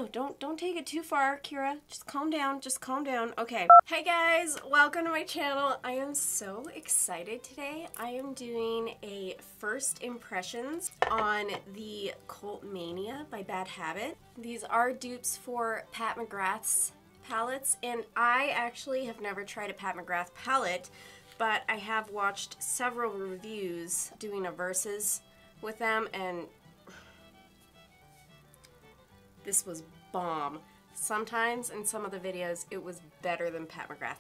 no, don't take it too far, Kira. Just calm down, just calm down. Okay. Hey guys, welcome to my channel. I am so excited today. I am doing a first impressions on the Cult Mania by Bad Habit. These are dupes for Pat McGrath's palettes, and I actually have never tried a Pat McGrath palette, but I have watched several reviews doing a versus with them, and this was bomb. Sometimes in some of the videos it was better than Pat McGrath.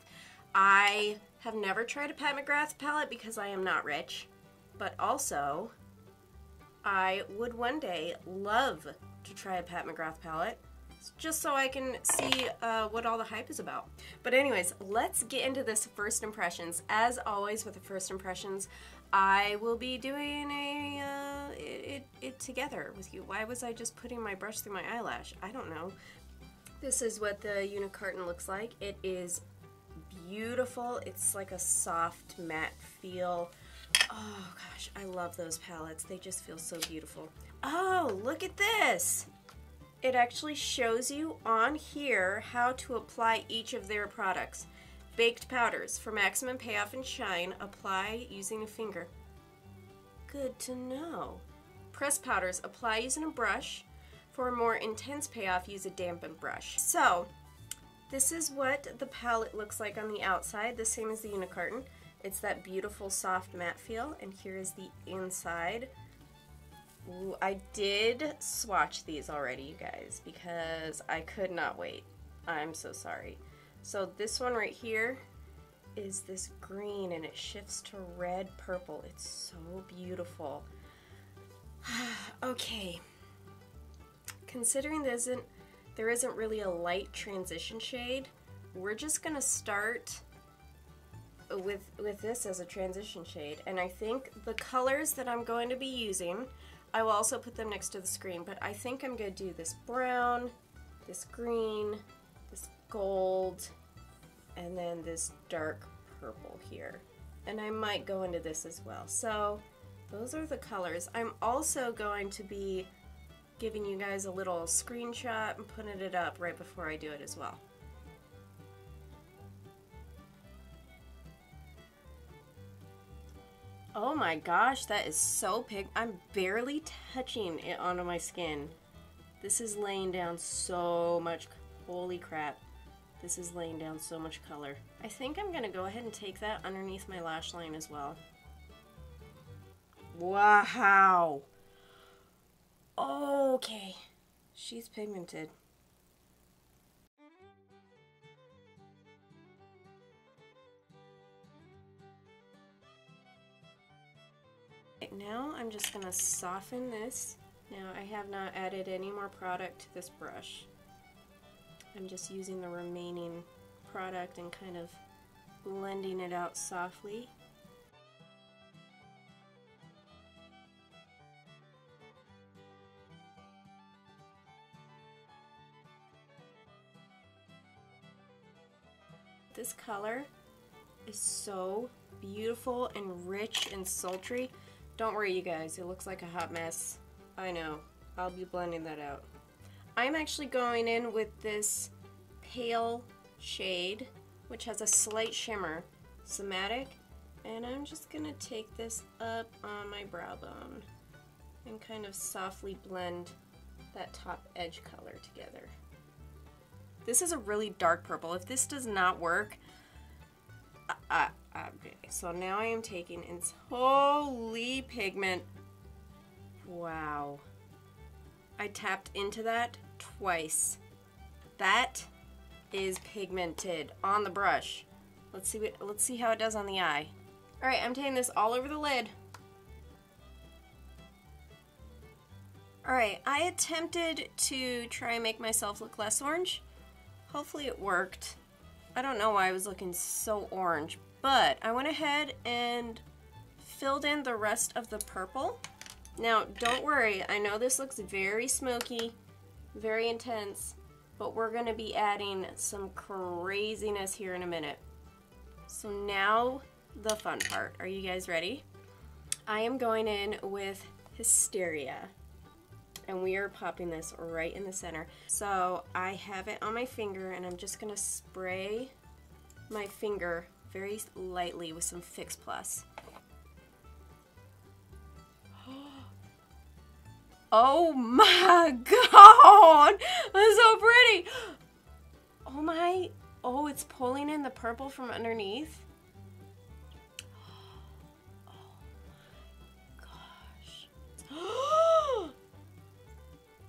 I have never tried a Pat McGrath palette because I am not rich, but also I would one day love to try a Pat McGrath palette just so I can see what all the hype is about. But anyways, let's get into this first impressions. As always with the first impressions, I will be doing it together with you. Why was I just putting my brush through my eyelash? I don't know. This is what the unicarton looks like. It is beautiful. It's like a soft matte feel. Oh gosh, I love those palettes. They just feel so beautiful. Oh, look at this! It actually shows you on here how to apply each of their products. Baked powders. For maximum payoff and shine, apply using a finger. Good to know. Pressed powders. Apply using a brush. For a more intense payoff, use a dampened brush. So, this is what the palette looks like on the outside, the same as the unicarton. It's that beautiful soft matte feel, and here is the inside. Ooh, I did swatch these already, you guys, because I could not wait. I'm so sorry. So this one right here is this green, and it shifts to red purple. It's so beautiful. Okay. Considering there isn't really a light transition shade, we're just gonna start with this as a transition shade. And I think the colors that I'm going to be using, I will also put them next to the screen, but I think I'm going to do this brown, this green, this gold, and then this dark purple here. And I might go into this as well. So those are the colors. I'm also going to be giving you guys a little screenshot and putting it up right before I do it as well. Oh my gosh, that is so pig. I'm barely touching it onto my skin. This is laying down so much, holy crap. This is laying down so much color. I think I'm gonna go ahead and take that underneath my lash line as well. Wow. Okay, she's pigmented. Now I'm just going to soften this. Now I have not added any more product to this brush. I'm just using the remaining product and kind of blending it out softly. This color is so beautiful and rich and sultry. Don't worry, you guys, it looks like a hot mess. I know. I'll be blending that out. I'm actually going in with this pale shade, which has a slight shimmer, somatic, and I'm just going to take this up on my brow bone and kind of softly blend that top edge color together. This is a really dark purple. If this does not work, okay, so now I am taking its holy pigment. Wow. I tapped into that twice. That is pigmented on the brush. Let's see how it does on the eye. All right, I'm taking this all over the lid. All right, I attempted to try and make myself look less orange. Hopefully it worked. I don't know why I was looking so orange, but I went ahead and filled in the rest of the purple. Now, don't worry, I know this looks very smoky, very intense, but we're going to be adding some craziness here in a minute. So now, the fun part. Are you guys ready? I am going in with Hysteria. And we are popping this right in the center. So I have it on my finger, and I'm just gonna spray my finger very lightly with some Fix Plus. Oh my god! That's so pretty! Oh my, oh, it's pulling in the purple from underneath.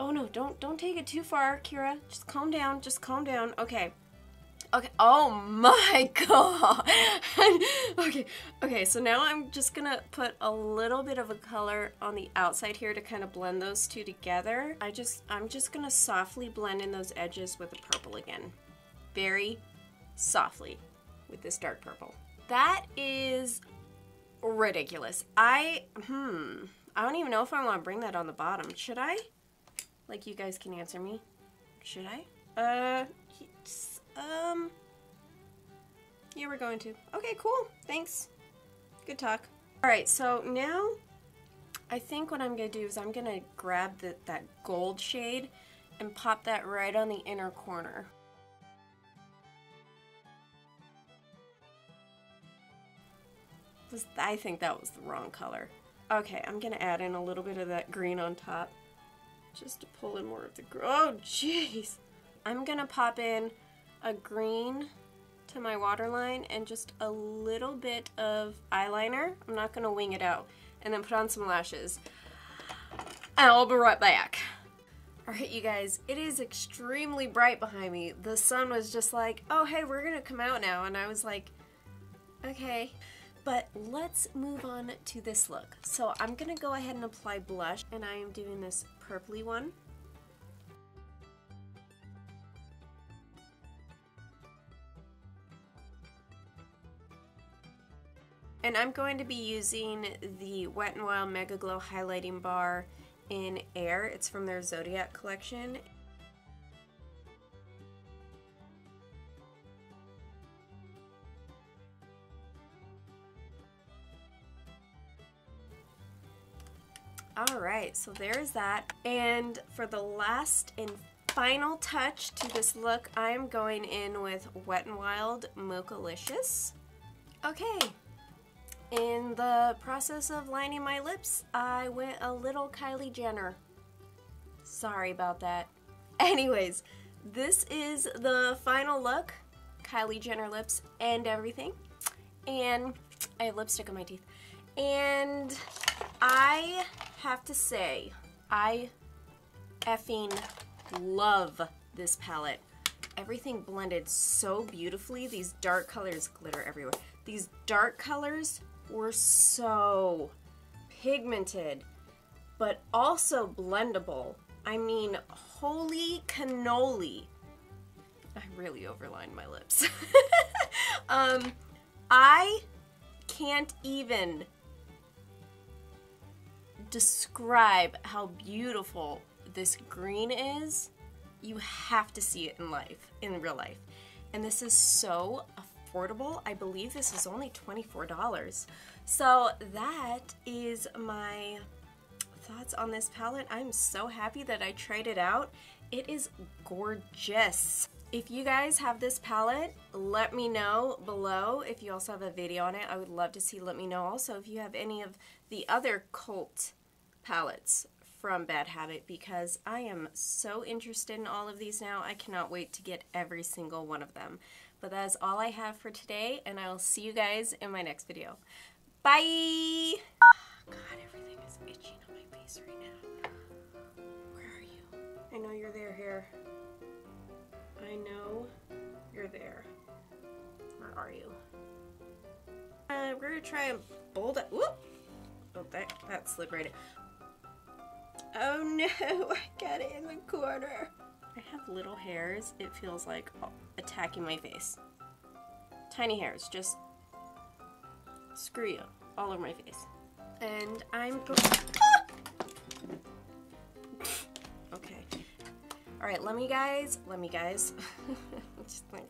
Oh no, don't take it too far, Kira. Just calm down, just calm down. Okay. Okay, oh my god. Okay, so now I'm just gonna put a little bit of a color on the outside here to kind of blend those two together. I'm just gonna softly blend in those edges with the purple again. Very softly with this dark purple. That is ridiculous. I don't even know if I want to bring that on the bottom. Should I? Like, you guys can answer me. Should I? Yeah, we're going to. Okay, cool. Thanks. Good talk. Alright, so now I think what I'm going to do is I'm going to grab that gold shade and pop that right on the inner corner. I think that was the wrong color. Okay, I'm going to add in a little bit of that green on top just to pull in more of the green. Oh, jeez. I'm going to pop in a green to my waterline and just a little bit of eyeliner. I'm not going to wing it out. And then put on some lashes. And I'll be right back. Alright, you guys, it is extremely bright behind me. The sun was just like, oh, hey, we're going to come out now. And I was like, okay. But let's move on to this look. So I'm going to go ahead and apply blush. And I am doing this purpley one. And I'm going to be using the Wet n Wild Megaglo Highlighting Bar in Air. It's from their Zodiac collection. Alright, so there's that. And for the last and final touch to this look, I'm going in with Wet n Wild Mochalicious. Okay. In the process of lining my lips, I went a little Kylie Jenner. Sorry about that. Anyways, this is the final look. Kylie Jenner lips and everything. And I have lipstick on my teeth. And I have to say, I effing love this palette. Everything blended so beautifully. These dark colors glitter everywhere. These dark colors were so pigmented, but also blendable. I mean, holy cannoli. I really overlined my lips. I can't even describe how beautiful this green is. You have to see it in real life. And this is so affordable. I believe this is only $24. So that is my thoughts on this palette. I'm so happy that I tried it out. It is gorgeous. If you guys have this palette, let me know below. If you also have a video on it, I would love to see. Let me know also if you have any of the other cult palettes from Bad Habit, because I am so interested in all of these now. I cannot wait to get every single one of them. But that is all I have for today, and I will see you guys in my next video. Bye! God, everything is itching on my face right now. Where are you? I know you're there, hair. I know you're there. Where are you? We're gonna try and bold it. Whoop! Oh, that slid right in. Oh no, I got it in the corner. I have little hairs, it feels like attacking my face. Tiny hairs, just screw you, all over my face. And I'm going. Ah! Okay. Alright, let me guys. Just like